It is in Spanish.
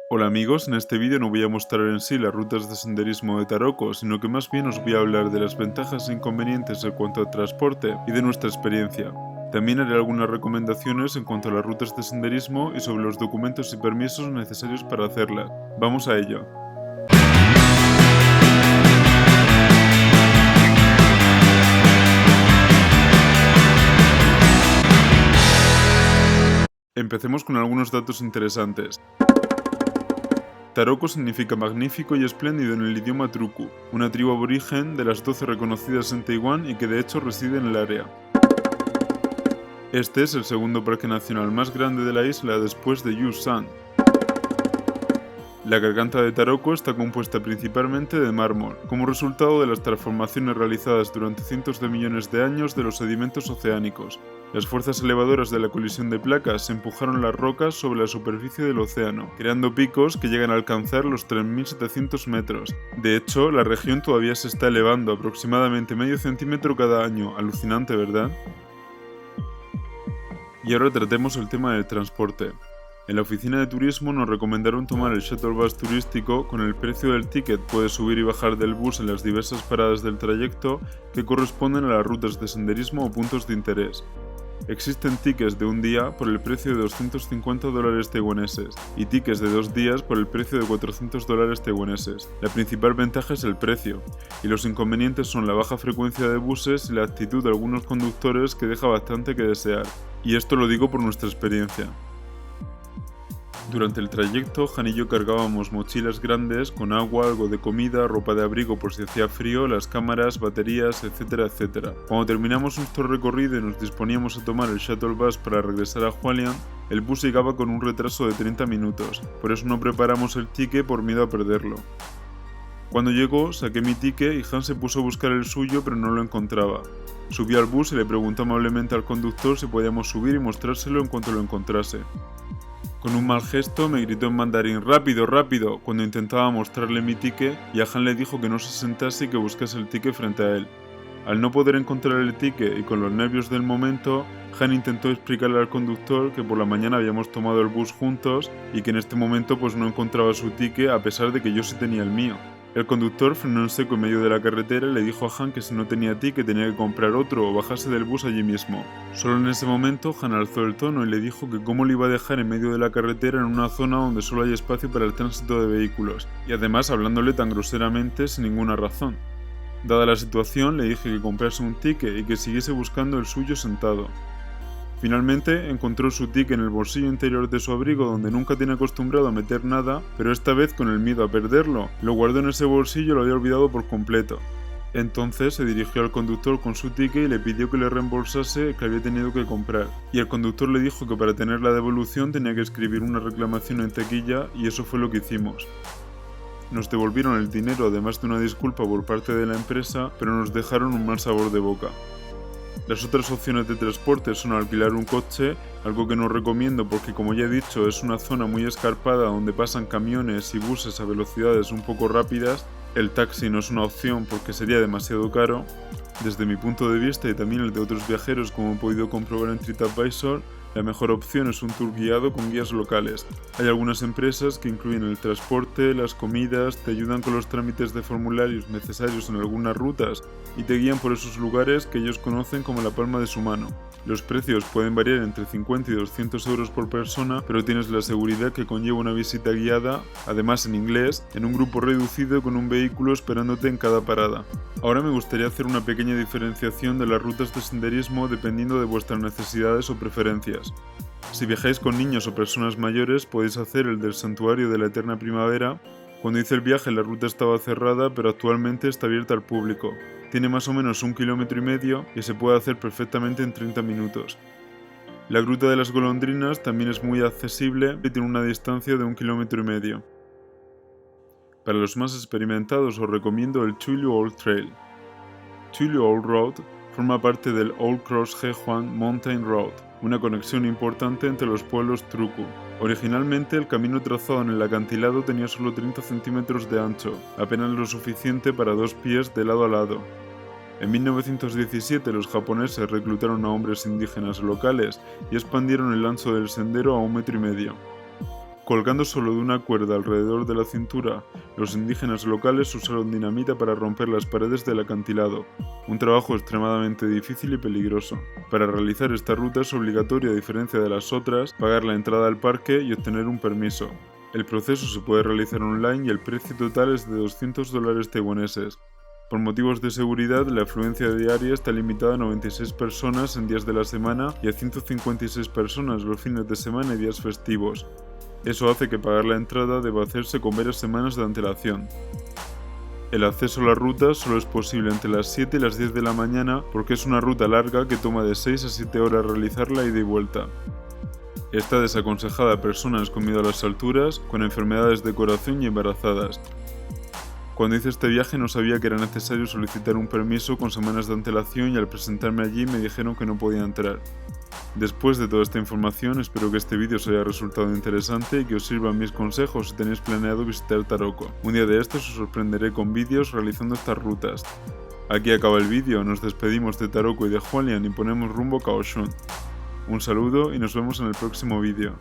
Hola amigos, en este vídeo no voy a mostrar en sí las rutas de senderismo de Taroko, sino que más bien os voy a hablar de las ventajas e inconvenientes en cuanto al transporte y de nuestra experiencia. También haré algunas recomendaciones en cuanto a las rutas de senderismo y sobre los documentos y permisos necesarios para hacerlas. Vamos a ello. Empecemos con algunos datos interesantes. Taroko significa magnífico y espléndido en el idioma Truku, una tribu aborigen de las 12 reconocidas en Taiwán y que de hecho reside en el área. Este es el segundo parque nacional más grande de la isla después de Yusan. La garganta de Taroko está compuesta principalmente de mármol, como resultado de las transformaciones realizadas durante cientos de millones de años de los sedimentos oceánicos. Las fuerzas elevadoras de la colisión de placas empujaron las rocas sobre la superficie del océano, creando picos que llegan a alcanzar los 3.700 metros. De hecho, la región todavía se está elevando aproximadamente medio centímetro cada año. Alucinante, ¿verdad? Y ahora tratemos el tema del transporte. En la oficina de turismo nos recomendaron tomar el shuttle bus turístico. Con el precio del ticket puedes subir y bajar del bus en las diversas paradas del trayecto que corresponden a las rutas de senderismo o puntos de interés. Existen tickets de un día por el precio de $250 taiwaneses y tickets de 2 días por el precio de $400 taiwaneses. La principal ventaja es el precio, y los inconvenientes son la baja frecuencia de buses y la actitud de algunos conductores que deja bastante que desear. Y esto lo digo por nuestra experiencia. Durante el trayecto, Han y yo cargábamos mochilas grandes con agua, algo de comida, ropa de abrigo por si hacía frío, las cámaras, baterías, etcétera, etcétera. Cuando terminamos nuestro recorrido y nos disponíamos a tomar el shuttle bus para regresar a Hualien, el bus llegaba con un retraso de 30 minutos, por eso no preparamos el ticket por miedo a perderlo. Cuando llegó, saqué mi ticket y Han se puso a buscar el suyo pero no lo encontraba. Subí al bus y le preguntó amablemente al conductor si podíamos subir y mostrárselo en cuanto lo encontrase. Con un mal gesto me gritó en mandarín "¡Rápido, rápido!" cuando intentaba mostrarle mi ticket, y a Han le dijo que no se sentase y que buscase el ticket frente a él. Al no poder encontrar el ticket y con los nervios del momento, Han intentó explicarle al conductor que por la mañana habíamos tomado el bus juntos y que en este momento pues no encontraba su ticket a pesar de que yo sí tenía el mío. El conductor frenó en seco en medio de la carretera y le dijo a Han que si no tenía ticket tenía que comprar otro o bajarse del bus allí mismo. Solo en ese momento Han alzó el tono y le dijo que cómo le iba a dejar en medio de la carretera en una zona donde solo hay espacio para el tránsito de vehículos, y además hablándole tan groseramente sin ninguna razón. Dada la situación, le dije que comprase un ticket y que siguiese buscando el suyo sentado. Finalmente encontró su ticket en el bolsillo interior de su abrigo, donde nunca tiene acostumbrado a meter nada, pero esta vez con el miedo a perderlo. Lo guardó en ese bolsillo y lo había olvidado por completo. Entonces se dirigió al conductor con su ticket y le pidió que le reembolsase el que había tenido que comprar. Y el conductor le dijo que para tener la devolución tenía que escribir una reclamación en taquilla, y eso fue lo que hicimos. Nos devolvieron el dinero además de una disculpa por parte de la empresa, pero nos dejaron un mal sabor de boca. Las otras opciones de transporte son alquilar un coche, algo que no recomiendo porque, como ya he dicho, es una zona muy escarpada donde pasan camiones y buses a velocidades un poco rápidas. El taxi no es una opción porque sería demasiado caro. Desde mi punto de vista y también el de otros viajeros, como he podido comprobar en TripAdvisor, la mejor opción es un tour guiado con guías locales. Hay algunas empresas que incluyen el transporte, las comidas, te ayudan con los trámites de formularios necesarios en algunas rutas y te guían por esos lugares que ellos conocen como la palma de su mano. Los precios pueden variar entre 50 y 200 euros por persona, pero tienes la seguridad que conlleva una visita guiada, además en inglés, en un grupo reducido con un vehículo esperándote en cada parada. Ahora me gustaría hacer una pequeña diferenciación de las rutas de senderismo dependiendo de vuestras necesidades o preferencias. Si viajáis con niños o personas mayores, podéis hacer el del Santuario de la Eterna Primavera. Cuando hice el viaje la ruta estaba cerrada, pero actualmente está abierta al público. Tiene más o menos 1,5 kilómetros y se puede hacer perfectamente en 30 minutos. La Gruta de las Golondrinas también es muy accesible y tiene una distancia de 1,5 kilómetros. Para los más experimentados os recomiendo el Chuilu Old Trail. Chuilu Old Road forma parte del Old Cross Hehuan Mountain Road, una conexión importante entre los pueblos Truku. Originalmente el camino trazado en el acantilado tenía solo 30 centímetros de ancho, apenas lo suficiente para 2 pies de lado a lado. En 1917 los japoneses reclutaron a hombres indígenas locales y expandieron el ancho del sendero a 1,5 metros. Colgando solo de una cuerda alrededor de la cintura, los indígenas locales usaron dinamita para romper las paredes del acantilado, un trabajo extremadamente difícil y peligroso. Para realizar esta ruta es obligatorio, a diferencia de las otras, pagar la entrada al parque y obtener un permiso. El proceso se puede realizar online y el precio total es de $200 taiwaneses. Por motivos de seguridad, la afluencia diaria está limitada a 96 personas en días de la semana y a 156 personas los fines de semana y días festivos. Eso hace que pagar la entrada deba hacerse con varias semanas de antelación. El acceso a la ruta solo es posible entre las 7 y las 10 de la mañana porque es una ruta larga que toma de 6 a 7 horas realizarla ida y vuelta. Está desaconsejada a personas con miedo a las alturas, con enfermedades de corazón y embarazadas. Cuando hice este viaje no sabía que era necesario solicitar un permiso con semanas de antelación y al presentarme allí me dijeron que no podía entrar. Después de toda esta información, espero que este vídeo os haya resultado interesante y que os sirvan mis consejos si tenéis planeado visitar Taroko. Un día de estos os sorprenderé con vídeos realizando estas rutas. Aquí acaba el vídeo, nos despedimos de Taroko y de Hualien y ponemos rumbo a Kaohsiung. Un saludo y nos vemos en el próximo vídeo.